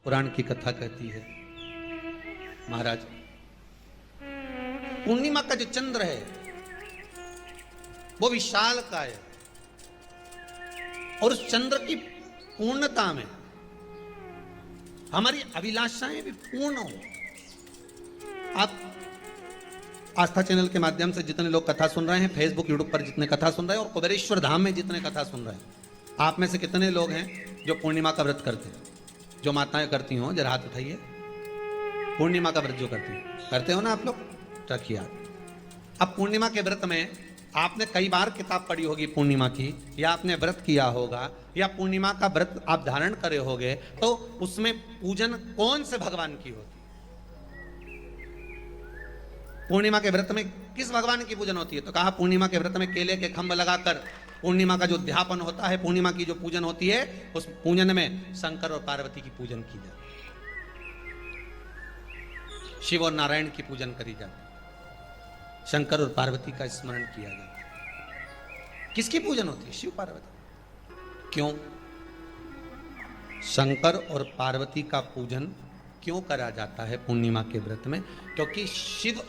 पुराण की कथा कहती है महाराज, पूर्णिमा का जो चंद्र है वो विशाल का है और उस चंद्र की पूर्णता में हमारी अभिलाषाएं भी पूर्ण हो। आप आस्था चैनल के माध्यम से जितने लोग कथा सुन रहे हैं, फेसबुक यूट्यूब पर जितने कथा सुन रहे हैं और कुबेरेश्वर धाम में जितने कथा सुन रहे हैं, आप में से कितने लोग हैं जो पूर्णिमा का व्रत करते हैं? जो माताएं करती हो जरा हाथ उठाइए। पूर्णिमा का व्रत जो करते हो ना आप लोग, रखिए हाथ। अब पूर्णिमा के व्रत में आपने कई बार किताब पढ़ी होगी पूर्णिमा की, या आपने व्रत किया होगा, या पूर्णिमा का व्रत आप धारण करे होगे, तो उसमें पूजन कौन से भगवान की होती? पूर्णिमा के व्रत में किस भगवान की पूजन होती है? तो कहा पूर्णिमा के व्रत में केले के खंभ लगाकर पूर्णिमा का जो अध्यापन होता है, पूर्णिमा की जो पूजन होती है, उस पूजन में शंकर और पार्वती की पूजन की जाती है, शिव और नारायण की पूजन करी जाती है, शंकर और पार्वती का स्मरण किया जाता है। किसकी पूजन होती है? शिव पार्वती। क्यों शंकर और पार्वती का पूजन क्यों करा जाता है पूर्णिमा के व्रत में? क्योंकि शिव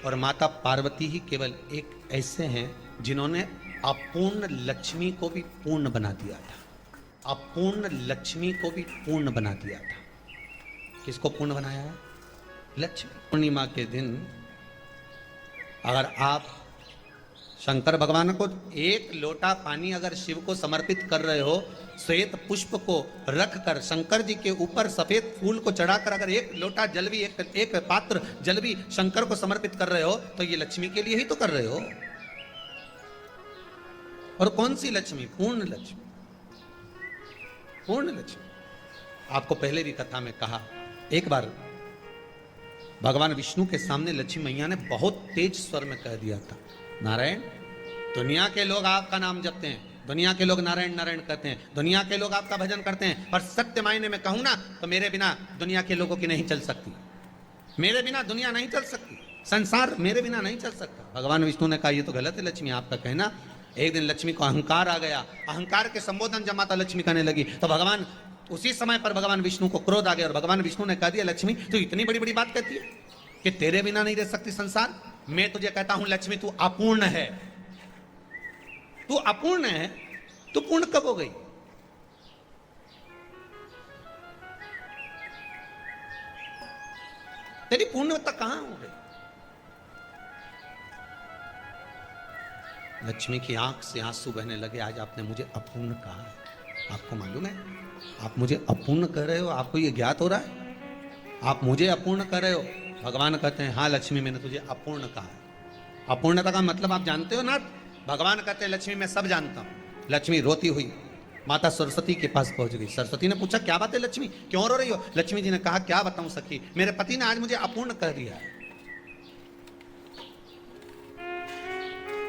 और माता पार्वती ही केवल एक ऐसे हैं जिन्होंने अपूर्ण लक्ष्मी को भी पूर्ण बना दिया था। अपूर्ण लक्ष्मी को भी पूर्ण बना दिया था। किसको पूर्ण बनाया है? लक्ष्मी। पूर्णिमा के दिन अगर आप शंकर भगवान को एक लोटा पानी अगर शिव को समर्पित कर रहे हो, श्वेत पुष्प को रखकर शंकर जी के ऊपर सफेद फूल को चढ़ाकर अगर एक लोटा जल भी, एक पात्र जल भी शंकर को समर्पित कर रहे हो, तो ये लक्ष्मी के लिए ही तो कर रहे हो। और कौन सी लक्ष्मी? पूर्ण लक्ष्मी। पूर्ण लक्ष्मी। आपको पहले भी कथा में कहा, एक बार भगवान विष्णु के सामने लक्ष्मी मैया ने बहुत तेज स्वर में कह दिया था, नारायण, दुनिया के लोग आपका नाम जपते हैं, दुनिया के लोग नारायण नारायण कहते हैं, दुनिया के लोग आपका भजन करते हैं, पर सत्य मायने में कहूं ना तो मेरे बिना दुनिया के लोगों की नहीं चल सकती। मेरे बिना दुनिया नहीं चल सकती, संसार मेरे बिना नहीं चल सकता। भगवान विष्णु ने कहा ये तो गलत है लक्ष्मी आपका कहना। एक दिन लक्ष्मी को अहंकार आ गया। अहंकार के संबोधन जब माता लक्ष्मी कहने लगी तो भगवान उसी समय पर भगवान विष्णु को क्रोध आ गया और भगवान विष्णु ने कह दिया, लक्ष्मी तू इतनी बड़ी बड़ी बात कहती है कि तेरे बिना नहीं रह सकती संसार। मैं तुझे कहता हूं लक्ष्मी तू अपूर्ण है। तू अपूर्ण है, तू पूर्ण कब हो गई? तेरी पूर्णता कहां हो गई? लक्ष्मी की आंख से आंसू बहने लगे। आज आपने मुझे अपूर्ण कहा है। आपको मालूम है आप मुझे अपूर्ण कह रहे हो? आपको ये ज्ञात हो रहा है आप मुझे अपूर्ण कह रहे हो? भगवान कहते हैं हाँ लक्ष्मी मैंने तुझे अपूर्ण कहा है। अपूर्णता का मतलब आप जानते हो ना? भगवान कहते हैं लक्ष्मी मैं सब जानता हूं। लक्ष्मी रोती हुई माता सरस्वती के पास पहुंच गई। सरस्वती ने पूछा क्या बात है लक्ष्मी, क्यों रो रही हो? लक्ष्मी जी ने कहा क्या बताऊं सखी, मेरे पति ने आज मुझे अपूर्ण कह दिया है।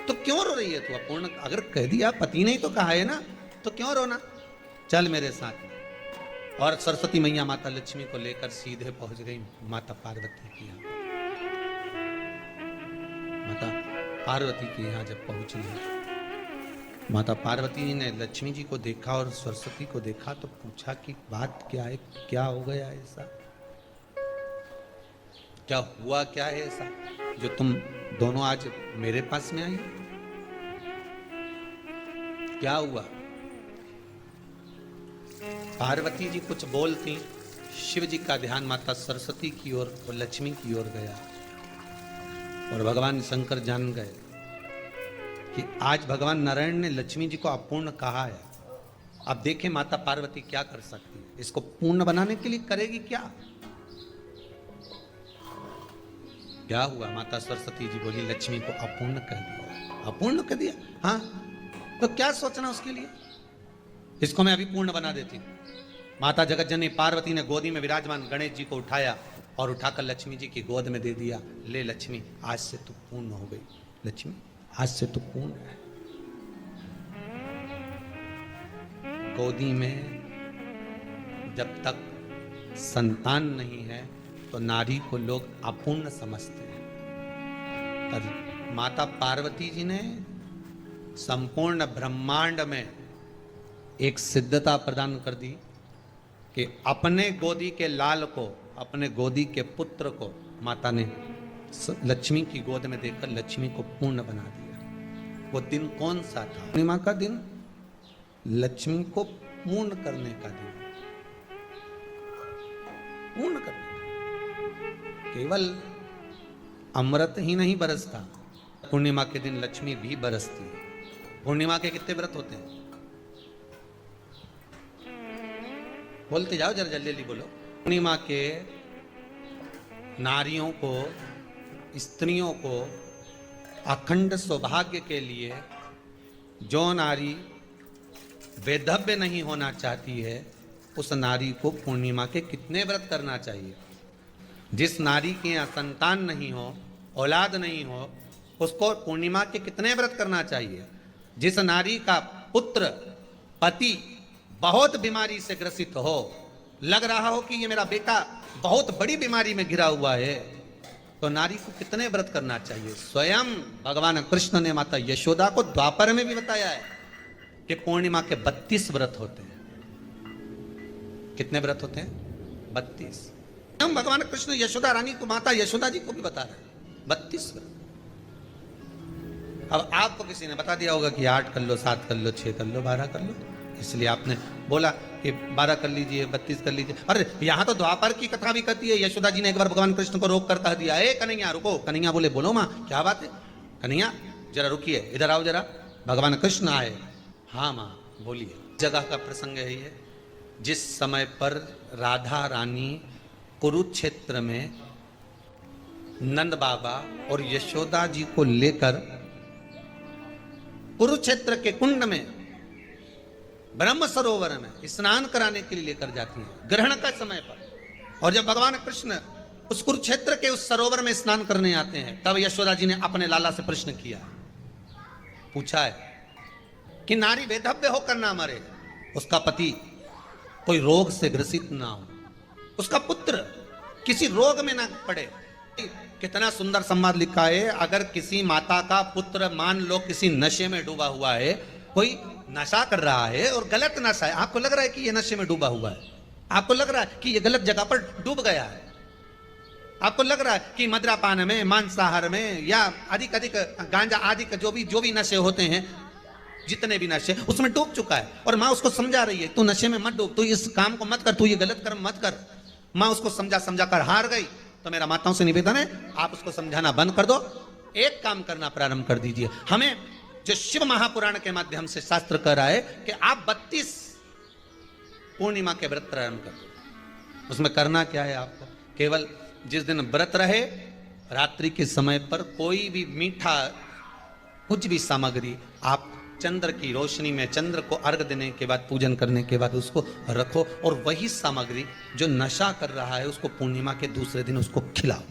तो क्यों रो रही है तू? अपूर्ण अगर कह दिया, पति ने ही तो कहा है ना, तो क्यों रोना? चल मेरे साथ। और सरस्वती मैया माता लक्ष्मी को लेकर सीधे पहुंच गई माता पार्वती की यहाँ। माता पार्वती के यहाँ जब पहुंची है, माता पार्वती ने लक्ष्मी जी को देखा और सरस्वती को देखा तो पूछा कि बात क्या है, क्या हो गया ऐसा, क्या हुआ, क्या है ऐसा जो तुम दोनों आज मेरे पास में आई? क्या हुआ? पार्वती जी कुछ बोलती, शिव जी का ध्यान माता सरस्वती की ओर और लक्ष्मी की ओर गया और भगवान शंकर जान गए कि आज भगवान नारायण ने लक्ष्मी जी को अपूर्ण कहा है। अब देखें माता पार्वती क्या कर सकती है, इसको पूर्ण बनाने के लिए करेगी क्या? क्या हुआ? माता सरस्वती जी बोली लक्ष्मी को अपूर्ण कर दिया। अपूर्ण कर दिया? हाँ, तो क्या सोचना उसके लिए, इसको मैं अभी पूर्ण बना देती हूं। माता जगतजननी पार्वती ने गोदी में विराजमान गणेश जी को उठाया और उठाकर लक्ष्मी जी की गोद में दे दिया। ले लक्ष्मी, आज से तू पूर्ण हो गई। लक्ष्मी आज से तू पूर्ण है। गोदी में जब तक संतान नहीं है तो नारी को लोग अपूर्ण समझते हैं, पर माता पार्वती जी ने संपूर्ण ब्रह्मांड में एक सिद्धता प्रदान कर दी कि अपने गोदी के लाल को, अपने गोदी के पुत्र को माता ने लक्ष्मी की गोद में देखकर लक्ष्मी को पूर्ण बना दिया। वो दिन कौन सा था? पूर्णिमा का दिन, लक्ष्मी को पूर्ण करने का दिन, पूर्ण करने का। केवल अमृत ही नहीं बरसता, पूर्णिमा के दिन लक्ष्मी भी बरसती है। पूर्णिमा के कितने व्रत होते हैं? बोलते जाओ, जरा जल्दी जल्दी बोलो। पूर्णिमा के नारियों को, स्त्रियों को अखंड सौभाग्य के लिए, जो नारी वेधव्य नहीं होना चाहती है उस नारी को पूर्णिमा के कितने व्रत करना चाहिए? जिस नारी के यहाँ संतान नहीं हो, औलाद नहीं हो, उसको पूर्णिमा के कितने व्रत करना चाहिए? जिस नारी का पुत्र, पति बहुत बीमारी से ग्रसित हो, लग रहा हो कि ये मेरा बेटा बहुत बड़ी बीमारी में घिरा हुआ है, तो नारी को कितने व्रत करना चाहिए? स्वयं भगवान कृष्ण ने माता यशोदा को द्वापर में भी बताया है कि पूर्णिमा के 32 व्रत होते हैं। कितने व्रत होते हैं? 32। हम भगवान कृष्ण यशोदा रानी को, माता यशोदा जी को भी बता रहे हैं 32 व्रत। अब आपको किसी ने बता दिया होगा कि 8 कर लो, 7 कर लो, 6 कर लो, 12 कर लो, इसलिए आपने बोला कि 12 कर लीजिए, 32 कर लीजिए। अरे यहां तो द्वापर की कथा भी कहती है। यशोदा जी ने एक बार भगवान कृष्ण को रोक कर कह दिया, ए कन्हैया रुको। कन्हैया बोले, बोलो माँ क्या बात है? कन्हैया जरा रुकिए, इधर आओ जरा। भगवान कृष्ण आए। हाँ माँ बोलिए। जगह का प्रसंग है ये, जिस समय पर राधा रानी कुरुक्षेत्र में नंद बाबा और यशोदा जी को लेकर कुरुक्षेत्र के कुंड में, ब्रह्म सरोवर में स्नान कराने के लिए लेकर जाती हैं ग्रहण का समय पर। और जब भगवान कृष्ण उस कुरुक्षेत्र के उस सरोवर में स्नान करने आते हैं, तब यशोदा जी ने अपने लाला से प्रश्न किया, पूछा है कि नारी वेधव्य होकर ना मरे, उसका पति कोई रोग से ग्रसित ना हो, उसका पुत्र किसी रोग में ना पड़े। कितना सुंदर संवाद लिखा है। अगर किसी माता का पुत्र मान लो किसी नशे में डूबा हुआ है, कोई नशा कर रहा है और गलत नशा है, आपको लग रहा है कि ये नशे में डूबा हुआ है, आपको लग रहा है कि ये गलत जगह पर डूब गया है, आपको लग रहा है कि मदिरापान में, मांसाहार में या अधिक अधिक गांजा आदि का जो भी नशे होते हैं, जितने भी नशे, उसमें डूब चुका है। और माँ उसको समझा रही है, तू नशे में मत डूब, तू इस काम को मत कर, तू ये गलत कर्म मत कर। माँ उसको समझा कर हार गई। तो मेरा माताओं से निवेदन है, आप उसको समझाना बंद कर दो, एक काम करना प्रारंभ कर दीजिए। हमें जो शिव महापुराण के माध्यम से शास्त्र कह रहा है कि आप 32 पूर्णिमा के व्रत प्रारंभ कर दो। उसमें करना क्या है आपको? केवल जिस दिन व्रत रहे, रात्रि के समय पर कोई भी मीठा, कुछ भी सामग्री आप चंद्र की रोशनी में, चंद्र को अर्घ देने के बाद, पूजन करने के बाद उसको रखो, और वही सामग्री जो नशा कर रहा है उसको पूर्णिमा के दूसरे दिन उसको खिलाओ।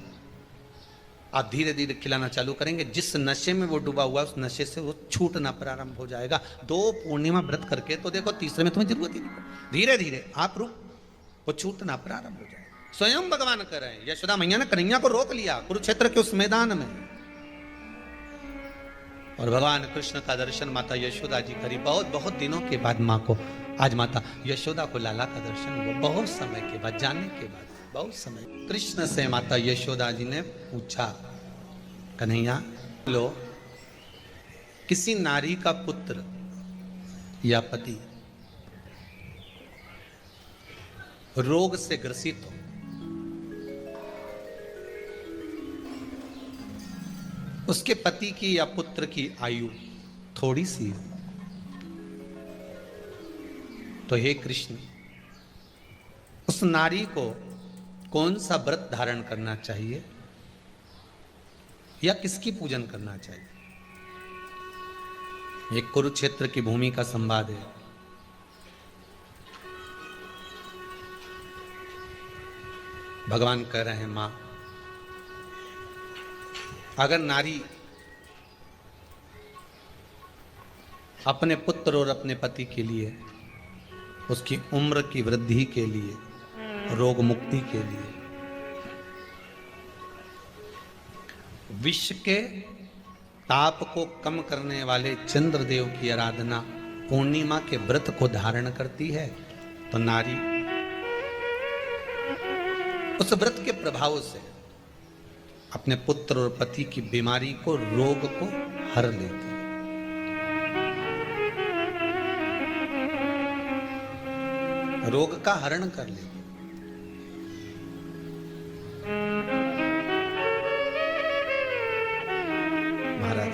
आप धीरे धीरे खिलाना चालू करेंगे, जिस नशे में वो डूबा हुआ उस नशे से वो छूटना प्रारंभ हो जाएगा। 2 पूर्णिमा व्रत करके तो देखो, तीसरे में तुम्हें जरूरत ही नहीं, धीरे धीरे आप वो छूटना प्रारंभ हो जाएगा। स्वयं भगवान कर रहे हैं। यशोदा मैया ने कन्हैया को रोक लिया कुरुक्षेत्र के उस मैदान में, और भगवान कृष्ण का दर्शन माता यशोदा जी करी। बहुत दिनों के बाद माँ को, आज माता यशोदा को लाला का दर्शन हुआ, बहुत समय के बाद, जाने के बाद, बहुत समय। कृष्ण से माता यशोदा जी ने पूछा, कन्हैया लो, किसी नारी का पुत्र या पति रोग से ग्रसित हो, उसके पति की या पुत्र की आयु थोड़ी सी है, तो हे कृष्ण, उस नारी को कौन सा व्रत धारण करना चाहिए या किसकी पूजन करना चाहिए? ये कुरुक्षेत्र की भूमि का संवाद है। भगवान कह रहे हैं, मां, अगर नारी अपने पुत्र और अपने पति के लिए, उसकी उम्र की वृद्धि के लिए, रोग मुक्ति के लिए, विश्व के ताप को कम करने वाले चंद्रदेव की आराधना पूर्णिमा के व्रत को धारण करती है, तो नारी उस व्रत के प्रभाव से अपने पुत्र और पति की बीमारी को, रोग को हर लेते हैं। रोग का हरण कर लेते। महाराज,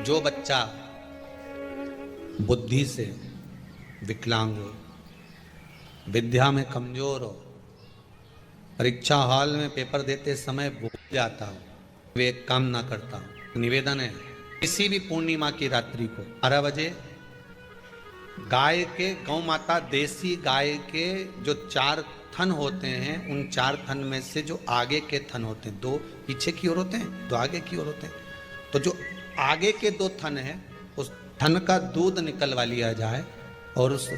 जो बच्चा बुद्धि से विकलांग हो, विद्या में कमजोर हो, परीक्षा हॉल में पेपर देते समय भूल जाता हो, वे एक काम ना करता हो, निवेदन है किसी भी पूर्णिमा की रात्रि को 12 बजे गाय के, गौ माता देसी गाय के जो 4 थन होते हैं, उन 4 थन में से जो आगे के थन होते हैं, 2 पीछे की ओर होते हैं, 2 आगे की ओर होते हैं, तो जो आगे के 2 थन हैं उस थन का दूध निकलवा लिया जाए और उस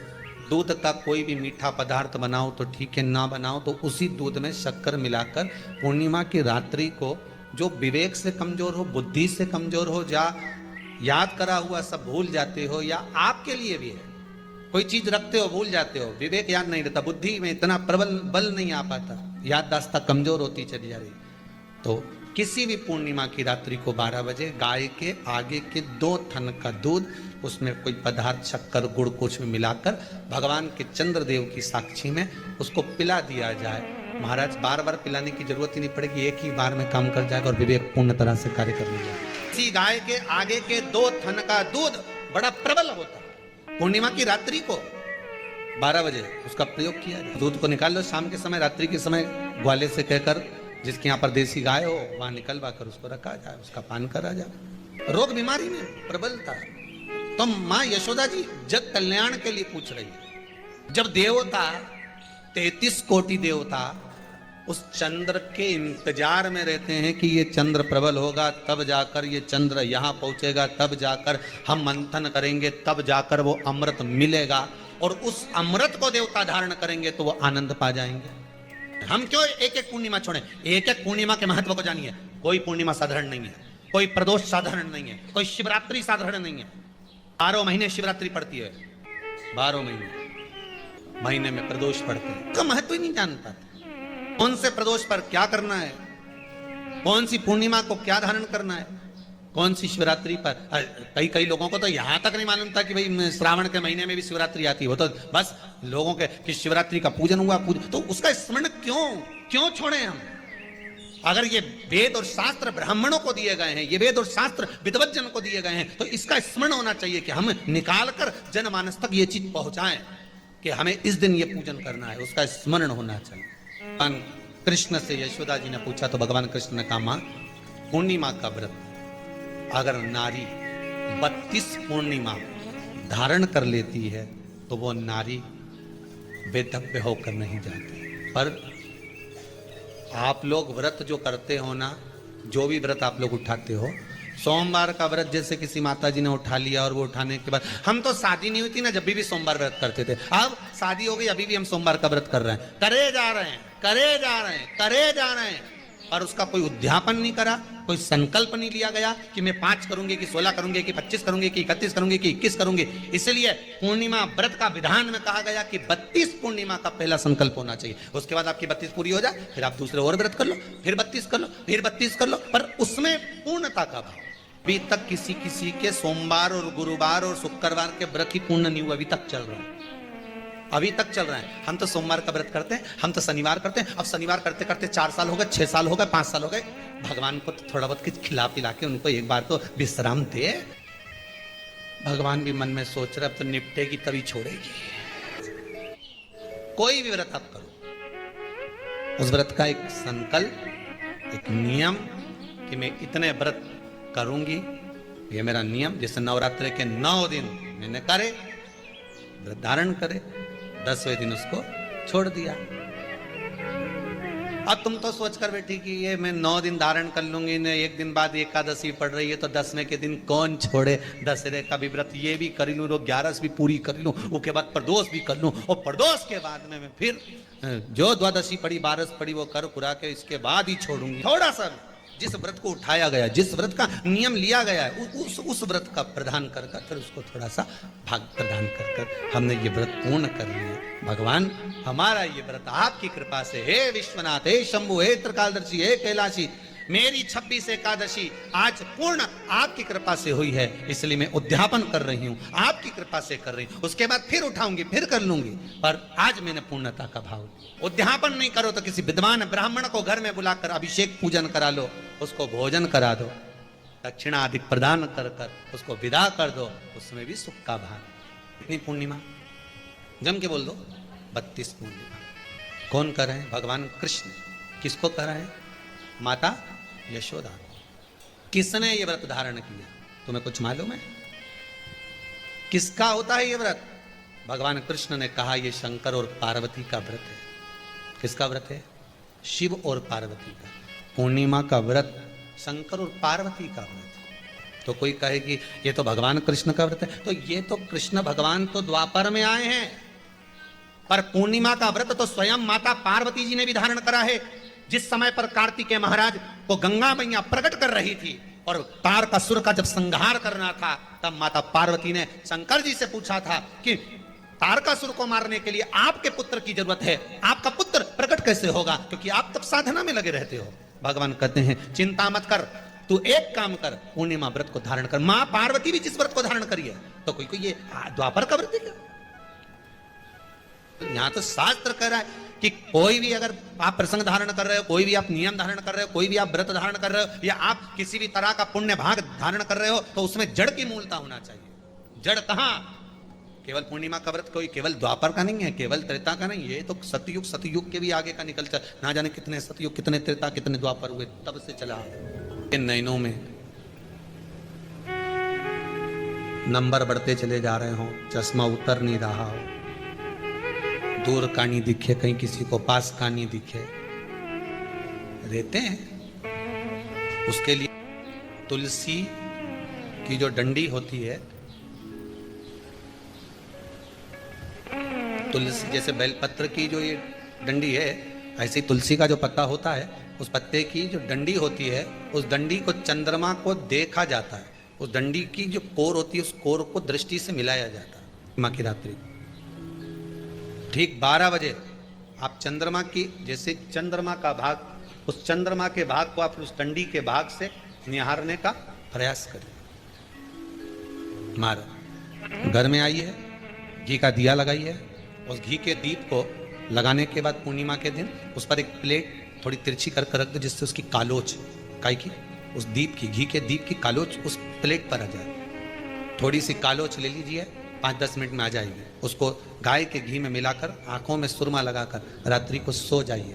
दूध का कोई भी मीठा पदार्थ बनाओ तो ठीक है, ना बनाओ तो उसी दूध में शक्कर मिलाकर पूर्णिमा की रात्रि को, जो विवेक से कमजोर हो, बुद्धि से कमजोर हो, या याद करा हुआ सब भूल जाते हो, या आपके लिए भी है कोई चीज रखते हो भूल जाते हो, विवेक याद नहीं रहता, बुद्धि में इतना प्रबल बल नहीं आ पाता, याददाश्त कमजोर होती चली जा रही, तो किसी भी पूर्णिमा की रात्रि को 12 बजे गाय के आगे के 2 थन का दूध, उसमें कोई पदार्थ, शक्कर, गुड़ कुछ भी मिलाकर भगवान के चंद्रदेव की साक्षी में उसको पिला दिया जाए। महाराज, बार बार पिलाने की जरूरत ही नहीं पड़ेगी, एक ही बार में काम कर जाएगा और विवेक पूर्ण तरह से कार्य कर लेगा। इसी गाय के आगे के 2 थन का दूध बड़ा प्रबल होता है। पूर्णिमा की रात्रि को 12 बजे उसका प्रयोग किया जाए। दूध को निकाल लो शाम के समय, रात्रि के समय ग्वाले से कहकर, जिसके यहाँ पर देसी गाय हो वहां निकलवा कर उसको रखा जाए, उसका पान करा जाए। रोग बीमारी में प्रबलता है तो मां यशोदा जी जग कल्याण के लिए पूछ रही है। जब देवता 33 कोटि देवता उस चंद्र के इंतजार में रहते हैं कि ये चंद्र प्रबल होगा, तब जाकर ये चंद्र यहाँ पहुंचेगा, तब जाकर हम मंथन करेंगे, तब जाकर वो अमृत मिलेगा, और उस अमृत को देवता धारण करेंगे तो वो आनंद पा जाएंगे। हम क्यों एक एक पूर्णिमा छोड़े? एक एक पूर्णिमा के महत्व को जानिए। कोई पूर्णिमा साधारण नहीं है, कोई प्रदोष साधारण नहीं है, कोई शिवरात्रि साधारण नहीं है। 12 महीने शिवरात्रि पड़ती है, 12 महीने में प्रदोष पड़ते हैं, तो महत्व ही नहीं जान पाते। कौन से प्रदोष पर क्या करना है, कौन सी पूर्णिमा को क्या धारण करना है, कौन सी शिवरात्रि पर। कई लोगों को तो यहां तक नहीं मालूम था कि भाई श्रावण के महीने में भी शिवरात्रि आती है। वो तो बस लोगों के कि शिवरात्रि का पूजन हुआ, तो उसका स्मरण क्यों छोड़े हम? अगर ये वेद और शास्त्र ब्राह्मणों को दिए गए हैं, ये वेद और शास्त्र विद्वत जन को दिए गए हैं, तो इसका स्मरण होना चाहिए कि हम निकाल कर जनमानस तक ये चीज पहुंचाएं कि हमें इस दिन ये पूजन करना है, उसका स्मरण होना चाहिए। भगवान कृष्ण से यशोदा जी ने पूछा तो भगवान कृष्ण ने कहा, मां, पूर्णिमा का व्रत अगर नारी 32 पूर्णिमा धारण कर लेती है तो वो नारी वेदव्य होकर नहीं जाती। पर आप लोग व्रत जो करते हो ना, जो भी व्रत आप लोग उठाते हो, सोमवार का व्रत जैसे किसी माता जी ने उठा लिया और वो उठाने के बाद, हम तो शादी नहीं हुई थी ना जब भी सोमवार व्रत करते थे, अब शादी हो गई अभी भी हम सोमवार का व्रत कर रहे हैं, करे जा रहे हैं, और उसका कोई उद्यापन नहीं करा, कोई संकल्प नहीं लिया गया कि मैं 5 करूंगी कि 16 करूंगी कि 25 करूंगी कि 31 करूंगी कि 21 करूंगी। इसलिए पूर्णिमा व्रत का विधान में कहा गया कि 32 पूर्णिमा का पहला संकल्प होना चाहिए। उसके बाद आपकी 32 पूरी हो जाए, फिर आप दूसरे और व्रत कर लो, फिर 32 कर लो, फिर 32 कर लो, पर उसमें पूर्णता का भाव। अभी तक किसी के सोमवार और गुरुवार और शुक्रवार के व्रत ही पूर्ण नहीं हुआ, अभी तक चल रहा है, अभी तक चल रहा है। हम तो सोमवार का व्रत करते हैं, हम तो शनिवार करते हैं, अब शनिवार करते करते 4 साल हो गए, 6 साल हो गए, 5 साल हो गए। भगवान को तो थोड़ा बहुत खिला पिला के उनको एक बार तो विश्राम दे। भगवान भी मन में सोच रहे अब तो निपटेगी तभी छोड़ेगी। कोई भी व्रत आप करो, उस व्रत का एक संकल्प, एक नियम कि मैं इतने व्रत करूंगी, ये मेरा नियम। जैसे नवरात्रि के 9 दिन मैंने करे, व्रत धारण करे, 10वें दिन उसको छोड़ दिया। अब तुम तो सोच कर बैठी कि ये मैं 9 दिन धारण कर लूंगी, ने एक दिन बाद एकादशी पड़ रही है तो 10वें के दिन कौन छोड़े, दशहरे का भी व्रत ये भी कर लूं, 11 भी पूरी कर लूं, उसके बाद प्रदोष भी कर लूं, और प्रदोष के बाद में मैं फिर जो द्वादशी पड़ी, 12 पड़ी वो कर पुरा के इसके बाद ही छोड़ूंगी। थोड़ा सा जिस व्रत को उठाया गया, जिस व्रत का नियम लिया गया है, उस व्रत का प्रदान कर कर फिर उसको थोड़ा सा भाग प्रदान कर कर हमने ये व्रत पूर्ण कर लिया। भगवान हमारा ये व्रत आपकी कृपा से, हे विश्वनाथ, हे शंभु, हे त्रिकालदर्शी, हे कैलाशी, मेरी 26 एकादशी आज पूर्ण आपकी कृपा से हुई है, इसलिए मैं उद्यापन कर रही हूं, आपकी कृपा से कर रही हूं। उसके बाद फिर उठाऊंगी, फिर कर लूंगी, पर आज मैंने पूर्णता का भाव। उद्यापन नहीं करो तो किसी विद्वान ब्राह्मण को घर में बुलाकर अभिषेक पूजन करा लो, उसको भोजन करा दो, दक्षिणा आदि प्रदान कर कर उसको विदा कर दो, उसमें भी सुख का भाव। इतनी पूर्णिमा जम के बोल दो, 32 पूर्णिमा। कौन कर रहे हैं? भगवान कृष्ण। किसको कर रहे हैं? माता यशोदा। किसने ये व्रत धारण किया? तुम्हें कुछ मालूम है किसका होता है ये व्रत? भगवान कृष्ण ने कहा ये शंकर और पार्वती का व्रत है। किसका व्रत है? शिव और पार्वती का। पूर्णिमा का व्रत शंकर और पार्वती का व्रत। तो कोई कहे कि ये तो भगवान कृष्ण का व्रत है, तो ये तो कृष्ण भगवान तो द्वापर में आए हैं, पर पूर्णिमा का व्रत तो स्वयं माता पार्वती जी ने भी धारण करा है। जिस समय पर कार्तिकेय महाराज को गंगा मैया प्रकट कर रही थी और तारकासुर का जब संहार करना था, तब माता पार्वती ने शंकर जी से पूछा था कि तारकासुर को मारने के लिए आपके पुत्र की जरूरत है, आपका पुत्र प्रकट कैसे होगा, क्योंकि आप तब साधना में लगे रहते हो। भगवान कहते हैं चिंता मत कर, तू एक काम कर, पूर्णिमा व्रत को धारण कर। मां पार्वती भी जिस व्रत को धारण करी है, तो कोई ये द्वापर का व्रत है क्या? यहां तो शास्त्र कह रहा है कि कोई भी अगर आप प्रसंग धारण कर रहे हो, कोई भी आप नियम धारण कर रहे हो, कोई भी आप व्रत धारण कर रहे हो, या आप किसी भी तरह का पुण्य भाग धारण कर रहे हो, तो उसमें जड़ की मूलता होना चाहिए। जड़ कहां? केवल पूर्णिमा का व्रत कोई केवल द्वापर का नहीं है, केवल त्रेता का नहीं, ये तो सतयुग के भी आगे का निकल चल, ना जाने कितने सतयुग, कितने त्रेता, कितने द्वापर हुए, तब से चला। इन नयनों में नंबर बढ़ते चले जा रहे हो, चश्मा उतर नहीं रहा हो, दूर कहानी दिखे, कहीं किसी को पास कहानी दिखे, रहते हैं। उसके लिए तुलसी की जो डंडी होती है, तुलसी जैसे बेलपत्र की जो ये डंडी है, ऐसे ही तुलसी का जो पत्ता होता है, उस पत्ते की जो डंडी होती है, उस डंडी को चंद्रमा को देखा जाता है। उस डंडी की जो कोर होती है, उस कोर को दृष्टि से मिलाया जाता है। माँ की रात्रि ठीक 12 बजे आप चंद्रमा की, जैसे चंद्रमा का भाग, उस चंद्रमा के भाग को आप उस डंडी के भाग से निहारने का प्रयास करिए। मार घर में आई है, घी का दिया लगाई है, उस घी के दीप को लगाने के बाद पूर्णिमा के दिन उस पर एक प्लेट थोड़ी तिरछी कर रख दो, जिससे उसकी कालोच, काई की, उस दीप की, घी के दीप की कालोच उस प्लेट पर आ जाए। थोड़ी सी कालोच ले लीजिए, 5-10 मिनट में आ जाएगी। उसको गाय के घी में मिलाकर आंखों में सुरमा लगाकर रात्रि को सो जाइए।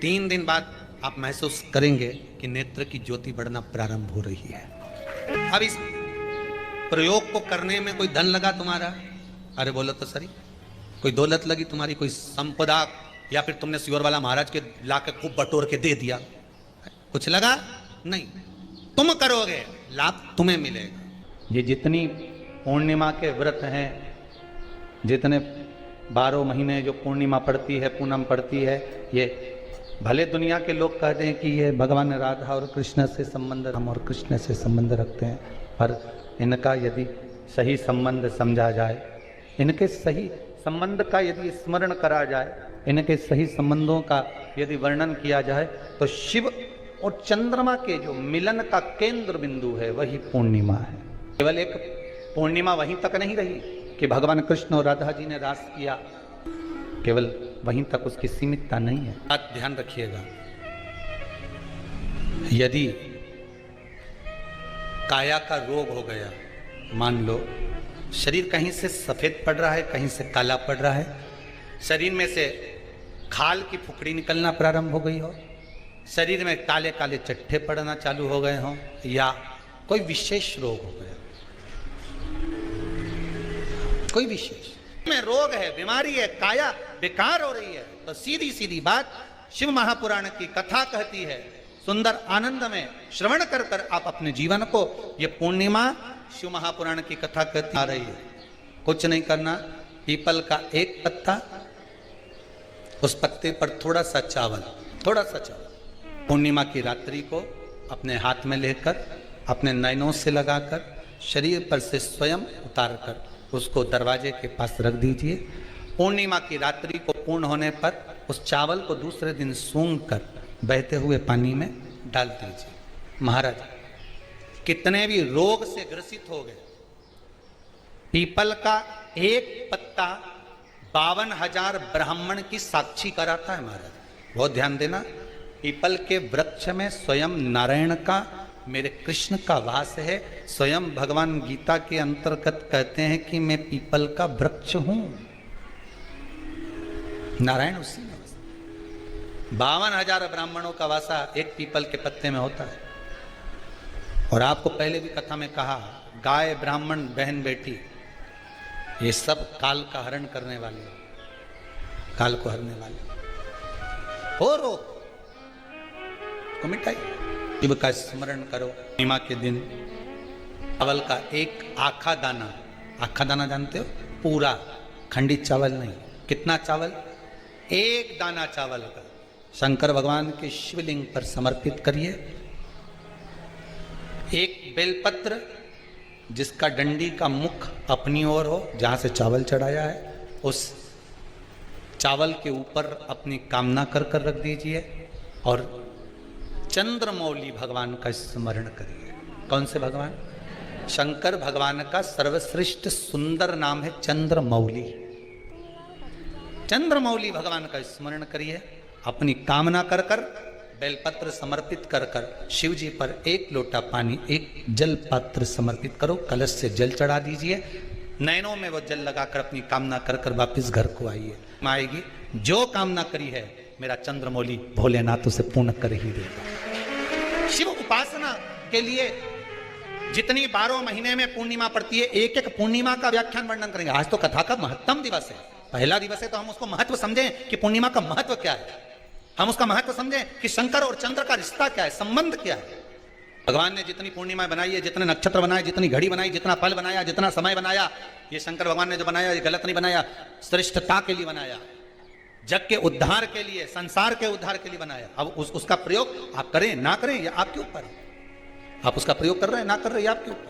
3 दिन बाद आप महसूस करेंगे कि नेत्र की ज्योति बढ़ना प्रारंभ हो रही है। अब इस प्रयोग को करने में कोई धन लगा तुम्हारा? अरे बोलो तो सही। कोई दौलत लगी तुम्हारी, कोई संपदा, या फिर तुमने सियोर वाला महाराज के लाके खूब बटोर के दे दिया, कुछ लगा? नहीं। तुम करोगे, लाभ तुम्हें मिलेगा। ये जितनी पूर्णिमा के व्रत हैं, जितने 12 महीने जो पूर्णिमा पड़ती है, पूनम पड़ती है, ये भले दुनिया के लोग कहते हैं कि ये भगवान राधा और कृष्ण से संबंध, हम और कृष्ण से संबंध रखते हैं, पर इनका यदि सही संबंध समझा जाए, इनके सही संबंध का यदि स्मरण करा जाए, इनके सही संबंधों का यदि वर्णन किया जाए, तो शिव और चंद्रमा के जो मिलन का केंद्र बिंदु है वही पूर्णिमा है। केवल एक पूर्णिमा वहीं तक नहीं रही कि भगवान कृष्ण और राधा जी ने रास किया, केवल वहीं तक उसकी सीमितता नहीं है। बात ध्यान रखिएगा, यदि काया का रोग हो गया, मान लो शरीर कहीं से सफेद पड़ रहा है, कहीं से काला पड़ रहा है, शरीर में से खाल की फुकड़ी निकलना प्रारंभ हो गई हो, शरीर में काले काले चट्टे पड़ना चालू हो गए हों, या कोई विशेष रोग हो गया, कोई विशेष में रोग है, बीमारी है, काया बेकार हो रही है, तो सीधी सीधी बात शिव महापुराण की कथा कहती है, सुंदर आनंद में श्रवण कर कर आप अपने जीवन को, ये पूर्णिमा शिव महापुराण की कथा कहती आ रही है। कुछ नहीं करना, पीपल का एक पत्ता, उस पत्ते पर थोड़ा सा चावल, पूर्णिमा की रात्रि को अपने हाथ में लेकर अपने नयनों से लगाकर शरीर पर से स्वयं उतारकर उसको दरवाजे के पास रख दीजिए। पूर्णिमा की रात्रि को पूर्ण होने पर उस चावल को दूसरे दिन सूंघ कर बहते हुए पानी में डाल दीजिए। महाराज कितने भी रोग से ग्रसित हो गए, पीपल का एक पत्ता 52,000 ब्राह्मण की साक्षी कराता है। महाराज बहुत ध्यान देना, पीपल के वृक्ष में स्वयं नारायण का, मेरे कृष्ण का वास है। स्वयं भगवान गीता के अंतर्गत कहते हैं कि मैं पीपल का वृक्ष हूं, नारायण उसी में। 52,000 ब्राह्मणों का वासा एक पीपल के पत्ते में होता है। और आपको पहले भी कथा में कहा, गाय ब्राह्मण बहन बेटी ये सब काल का हरण करने वाले, काल को हरने वाले। हो रोग को मिटाई, शिव का स्मरण करो। पूर्णिमा के दिन चावल का एक आखा दाना, आखा दाना जानते हो, पूरा खंडित चावल नहीं, कितना चावल, एक दाना चावल का शंकर भगवान के शिवलिंग पर समर्पित करिए। एक बेलपत्र जिसका डंडी का मुख अपनी ओर हो, जहां से चावल चढ़ाया है, उस चावल के ऊपर अपनी कामना कर कर रख दीजिए और चंद्रमौली भगवान का स्मरण करिए। कौन से भगवान? शंकर भगवान का सर्वश्रेष्ठ सुंदर नाम है चंद्रमौली। चंद्रमौली भगवान का स्मरण करिए, अपनी कामना कर कर बेलपत्र समर्पित कर कर शिव जी पर एक लोटा पानी, एक जल पात्र समर्पित करो, कलश से जल चढ़ा दीजिए, नैनों में वो जल लगाकर अपनी कामना कर कर वापिस घर को आइए। आएगी जो कामना करी है मेरा चंद्रमौली भोलेनाथ उसे पूर्ण कर ही देगा। शिव उपासना के लिए जितनी 12 महीने में पूर्णिमा पड़ती है, एक एक पूर्णिमा का व्याख्यान वर्णन करेंगे। आज तो कथा का महत्तम दिवस है, पहला दिवस है, तो हम उसको महत्व समझें कि पूर्णिमा का महत्व क्या है, हम उसका महत्व समझें कि शंकर और चंद्र का रिश्ता क्या है, संबंध क्या है। भगवान ने जितनी पूर्णिमा बनाई है, जितने नक्षत्र बनाए, जितनी घड़ी बनाई, जितना फल बनाया, जितना समय बनाया, ये शंकर भगवान ने जो बनाया ये गलत नहीं बनाया, श्रेष्ठता के लिए बनाया, जग के उद्धार के लिए, संसार के उद्धार के लिए बनाया। अब उसका प्रयोग आप करें ना करें ये आपके ऊपर है, आप उसका प्रयोग कर रहे हैं ना कर रहे हैं ये आपके ऊपर।